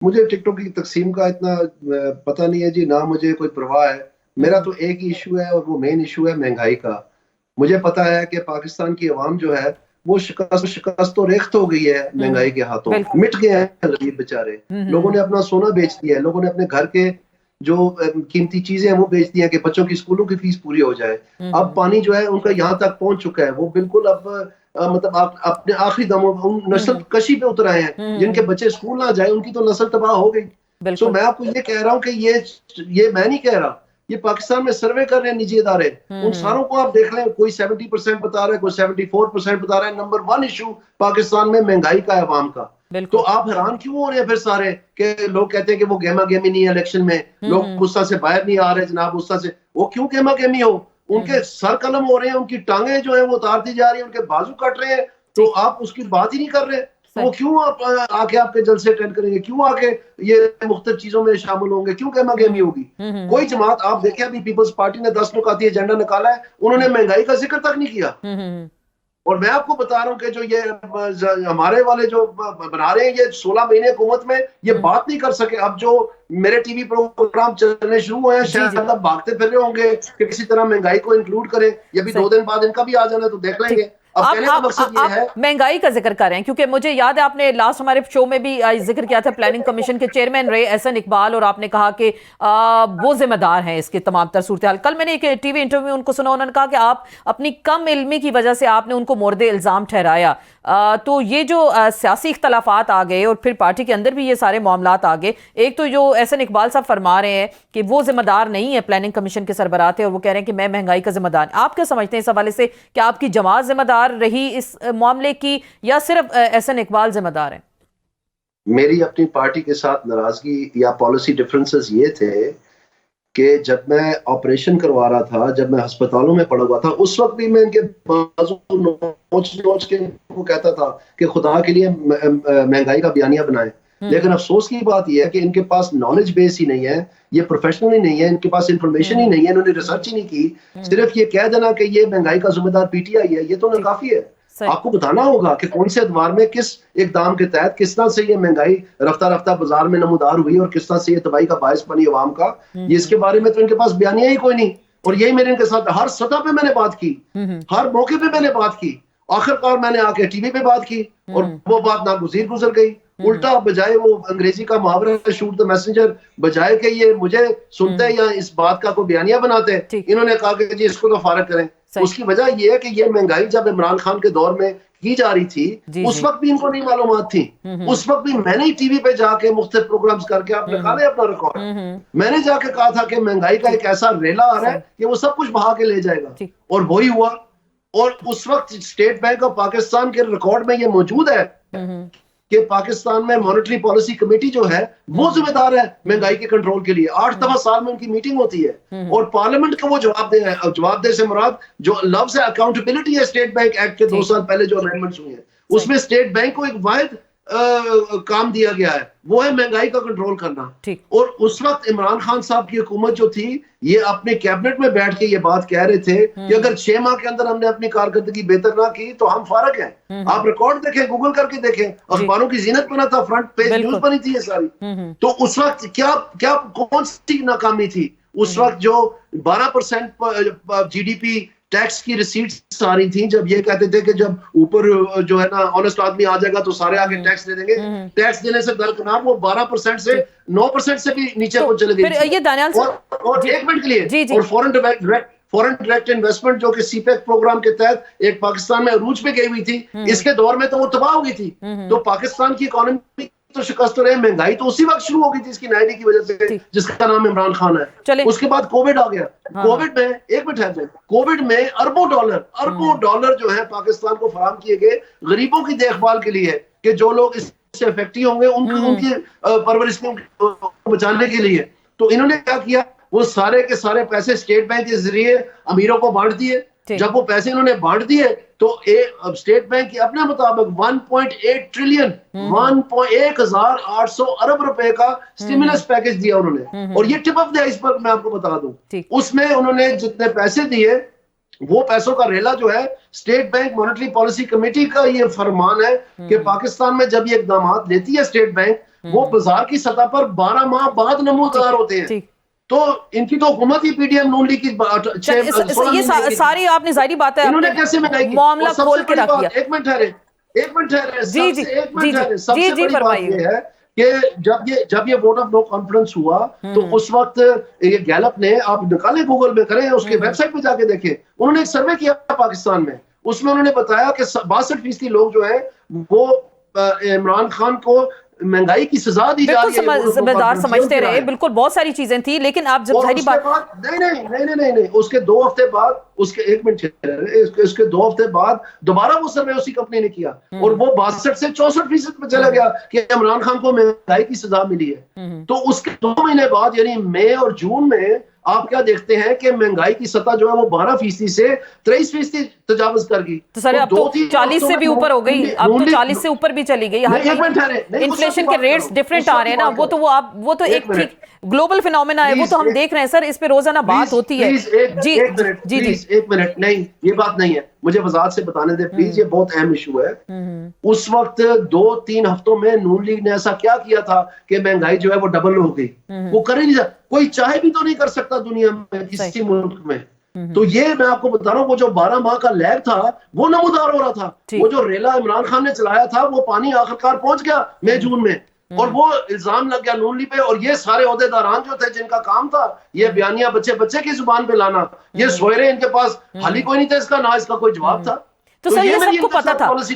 मुझे टिकटॉक की तकसीम का इतना पता नहीं है जी, ना मुझे कोई परवाह है। मेरा तो एक ही इशू है और वो मेन इशू है महंगाई का। मुझे पता है कि पाकिस्तान की अवाम जो है वो शिकस्त शिकस्त तो रेख्त हो गई है महंगाई के हाथों, बिल्कुल। मिट गए हैं गरीब बेचारे। लोगों ने हम्म। अपना सोना बेच दिया है, लोगों ने अपने घर के जो कीमती चीजें हैं वो बेच दी हैं कि बच्चों की स्कूलों की फीस पूरी हो जाए। अब हम्म। पानी जो है उनका यहाँ तक पहुंच चुका है, वो बिल्कुल अब मतलब आप अपने आखिरी दमों उन नस्ल हम्म। कशी पे उतर आए हैं। जिनके हम्म। बच्चे स्कूल ना जाए उनकी तो नस्ल तबाह हो गई। सो बिल्कुल। मैं आपको ये कह रहा हूँ कि ये मैं नहीं कह रहा, ये पाकिस्तान में सर्वे कर रहे हैं निजी इदारे। उन हम्म। सारों को आप देख लें, कोई 70% बता रहा है, कोई 74% बता रहा है। नंबर वन इशू पाकिस्तान में महंगाई का है, अवाम का। तो बिल्कुल। आप हैरान क्यों हो रहे हैं फिर सारे कि लोग कहते हैं कि वो गेमा गेमी नहीं है इलेक्शन में, लोग हम्म। गुस्सा से बाहर नहीं आ रहे जनाब, गुस्सा से। वो क्यों गेमा गेमी हो? उनके हम्म। सर कलम हो रहे हैं, उनकी टांगे जो है वो उतारती जा रही है, उनके बाजू कट रहे हैं, तो ठीक। आप उसकी बात ही नहीं कर रहे। तो वो सही। क्यों आप आके आपके जलसे अटेंड करेंगे, क्यों आके ये मुख्तलिफ चीजों में शामिल होंगे, क्यों गेमा गेमी होगी? कोई हम्म। जमात आप देखें, अभी पीपल्स पार्टी ने 10 नुकाती एजेंडा निकाला है, उन्होंने महंगाई का जिक्र तक नहीं किया। हम्म। और मैं आपको बता रहा हूं कि जो ये हमारे वाले जो बना रहे हैं, ये 16 महीने हुकूमत में ये हम्म। बात नहीं कर सके। अब जो मेरे टीवी प्रोग्राम चलने शुरू हुए हैं, जी जी। शायद अब भागते फिर रहे होंगे कि किसी तरह महंगाई को इंक्लूड करें। ये भी सही। 2 दिन बाद इनका भी आ जाना, तो देख ठीक। लेंगे। अब आप कहने का आप मकसद ये आप है। महंगाई का जिक्र कर रहे हैं क्योंकि मुझे याद है आपने लास्ट हमारे शो में भी जिक्र किया था, प्लानिंग कमीशन के चेयरमैन रहे एहसन इकबाल, और आपने कहा कि वो जिम्मेदार हैं इसके तमाम तर सूरत हाल। कल मैंने एक टीवी इंटरव्यू में उनको सुना, उन्होंने कहा कि आप अपनी कम इल्मी की वजह से आपने उनको मोर्दे इल्जाम ठहराया। तो ये जो सियासी इख्तलाफात आ गए और फिर पार्टी के अंदर भी ये सारे मामलात आ गए। एक तो जो एहसन इकबाल साहब फरमा रहे हैं कि वो जिम्मेदार नहीं है, प्लानिंग कमीशन के सरबराह थे, और वो कह रहे हैं कि मैं महंगाई का जिम्मेदार। आप क्या समझते हैं इस हवाले से, क्या आपकी जमात जिम्मेदार रही इस मामले की या सिर्फ एहसन इकबाल जिम्मेदार है? मेरी अपनी पार्टी के साथ नाराजगी या पॉलिसी डिफरेंसेस ये थे कि जब मैं ऑपरेशन करवा रहा था, जब मैं अस्पतालों में पड़ा हुआ था, उस वक्त भी मैं इनके बाजू नोच नोच के इनको कहता था कि खुदा के लिए महंगाई का बयानिया बनाएं। लेकिन हम्म। अफसोस की बात यह है कि इनके पास नॉलेज बेस ही नहीं है, ये प्रोफेशनल ही नहीं है, इनके पास इंफॉर्मेशन ही हम्म। नहीं है, इन्होंने हम्म। रिसर्च ही नहीं की। हम्म। सिर्फ ये कह देना कि ये महंगाई का जिम्मेदार पीटीआई है, ये तो ठीक। नाकाफी है। सही। आपको बताना होगा कि कौन से अदवार में किस इकदाम के तहत किस तरह से ये महंगाई रफ्ता रफ्ता बाजार में नमूदार हुई और किस तरह से ये तबाही का बायस बनी अवाम का। ये हम्म। इसके बारे में तो इनके पास बयानिया ही कोई नहीं। और ठीक। यही मेरे इनके साथ हर सतह पे मैंने बात की, हम्म। हर मौके पे मैंने बात की। आखिरकार मैंने आके टीवी पे बात की और हम्म। वो बात नागुज़ीर गुजर गई। हम्म। उल्टा बजाय वो अंग्रेजी का मुहावरा शूट द मैसेंजर, बजाय के ये मुझे सुनते हम्म। या इस बात का कोई बयानिया बनाते, ठीक। इन्होंने कहा कि जी इसको तो फारग करें। सही। उसकी वजह यह है कि ये महंगाई जब इमरान खान के दौर में की जा रही थी, जी उस जी। वक्त भी इनको नहीं मालूमात थी। हम्म। उस वक्त भी मैंने ही टीवी पे जाके मुख्तलिफ प्रोग्राम्स करके आप हम्म। निकाले अपना रिकॉर्ड। हम्म। मैंने जाके कहा था कि महंगाई का ठीक। एक ऐसा रेला आ रहा है सही। कि वो सब कुछ बहा के ले जाएगा, ठीक। और वही हुआ। और उस वक्त स्टेट बैंक ऑफ पाकिस्तान के रिकॉर्ड में ये मौजूद है हम्म। कि पाकिस्तान में मॉनेटरी पॉलिसी कमेटी जो है वो हम्म। जिम्मेदार है महंगाई के कंट्रोल के लिए। 8 दफा साल में उनकी मीटिंग होती है हम्म। और पार्लियामेंट को वो जवाब दे से मुराद जो लफ्ज है अकाउंटेबिलिटी है, स्टेट बैंक एक्ट के 2 साल ठीक। पहले जो अमेंडमेंट्स हुए हैं सही। उसमें स्टेट बैंक को एक वाहिद काम दिया गया है, वो है महंगाई का कंट्रोल करना। ठीक। और उस वक्त इमरान खान साहब की हुकूमत जो थी, ये अपने कैबिनेट में बैठ के ये बात कह रहे थे कि अगर 6 माह के अंदर हमने अपनी कारकर्दगी बेहतर ना की तो हम फारग हैं। आप रिकॉर्ड देखें, गूगल करके देखें, जी। अखबारों की जीनत बना था, फ्रंट पेज न्यूज बिल्कुल। बनी थी ये सारी। तो उस वक्त क्या क्या कौन सी नाकामी थी? उस वक्त जो 12% जीडीपी टैक्स की रिसीट्स आ रही थी, जब ये कहते थे कि जब ऊपर जो है ना ऑनेस्ट आदमी आ जाएगा तो सारे आगे टैक्स दे देंगे। टैक्स देने से दरकिनार वो 12% से ठीक। 9% से भी नीचे तो को चले फिर गई थी। ये दानियाल और जी एक मिनट के लिए, जी जी। और फॉरेन डायरेक्ट इन्वेस्टमेंट जो कि सीपेक प्रोग्राम के तहत एक पाकिस्तान में अरूज पे गई हुई थी, इसके दौर में तो वो तबाह हो गई थी। तो पाकिस्तान की इकोनॉमी तो शिकस्त तो रहे, महंगाई तो उसी वक्त शुरू हो गई थी इसकी नायरी की वजह से, ठीक। जिसका नाम इमरान खान है। चले। उसके बाद कोविड आ गया। हाँ हाँ। कोविड में एक मिनट है, कोविड में अरबों डॉलर जो है पाकिस्तान को फराम किए गए गरीबों की देखभाल के लिए, कि जो लोग इससे इफेक्टिव होंगे उनकी उनकी परवरिश को बचाने के लिए। तो इन्होंने क्या किया, वो सारे के सारे पैसे स्टेट बैंक के जरिए अमीरों को बांट दिए। जब वो पैसे इन्होंने बांट दिए तो अब स्टेट बैंक के अपने मुताबिक 1.8 ट्रिलियन 1800 अरब रुपए का स्टिमुलस पैकेज दिया उन्होंने। और ये टिप ऑफ द आइसबर्ग मैं आपको बता दूं, उसमें उन्होंने जितने पैसे दिए वो पैसों का रेला जो है, state bank monetary policy committee का ये फरमान है कि पाकिस्तान में जब ये इकदाम लेती है स्टेट बैंक वो बाजार की सतह पर 12 माह बाद नमूदार होते हैं। ठीक। तो इनकी तो हुकूमत ही पीडीएम नून लीग की ये सारी आपने जाहिर बात है इन्होंने कैसे महंगाई की? मामला और सबसे खोल के बड़ी रख बात, दिया। एक मिनट ठहरे, एक मिनट ठहरे, जी जी सबसे एक जी मिनट ठहरे, जी सबसे जी बड़ी बात फरमाइए। ये है कि जब ये वोट ऑफ नो कॉन्फिडेंस हुआ तो उस वक्त ये गैलप ने, आप निकालें गूगल में करें, उसके वेबसाइट पे जाके देखें, उन्होंने एक सर्वे किया पाकिस्तान में, उसमें उन्होंने बताया कि 62% लोग जो है वो इमरान खान को महंगाई की सजा दी जा रही है, जिम्मेदार समझते रहे। बिल्कुल बहुत सारी चीजें थी, लेकिन आप जब सारी बात नहीं, उसके 2 हफ्ते बाद, उसके 1 मिनट, उसके 2 हफ्ते बाद दोबारा वो सर्वे उसी कंपनी ने किया और वो 62 से 64% पे चला गया कि इमरान खान को महंगाई की सजा मिली है। तो उसके 2 महीने बाद यानी मई और जून में आप क्या देखते हैं कि महंगाई की सतह जो है वो 12% से 23% तजावज कर गई। तो सर अब तो 40 से भी ऊपर हो गई, अब तो 40 से ऊपर भी चली गई। इन्फ्लेशन के रेट्स डिफरेंट आ रहे हैं ना, वो तो एक ठीक ग्लोबल फिनोमेना है, वो तो हम देख रहे हैं सर, इस पे रोजाना बात होती है। जी जी जी, 1 मिनट, नहीं ये बात नहीं है, मुझे वजाहत से बताने दे प्लीज, ये बहुत अहम इशू है। उस वक्त 2-3 हफ्तों में नून लीग ने ऐसा क्या किया था कि महंगाई जो है वो डबल हो गई? वो कर ही नहीं सकता, कोई चाहे भी तो नहीं कर सकता दुनिया में किसी मुल्क में। तो ये मैं आपको बता रहा हूँ, वो जो 12 माह का लैग था वो नमूदार हो रहा था। वो जो रेला इमरान खान ने चलाया था वो पानी आखिरकार पहुंच गया मई जून में, और वो इल्जाम लग गया नून लीग पे। और ये सारे ओहदेदारान जो थे जिनका काम था ये बयानिया बच्चे की जुबान पे लाना, ये सोए रहे, इनके पास हाल ही कोई नहीं था इसका, ना इसका कोई जवाब था। तो सर ये सबको पता था।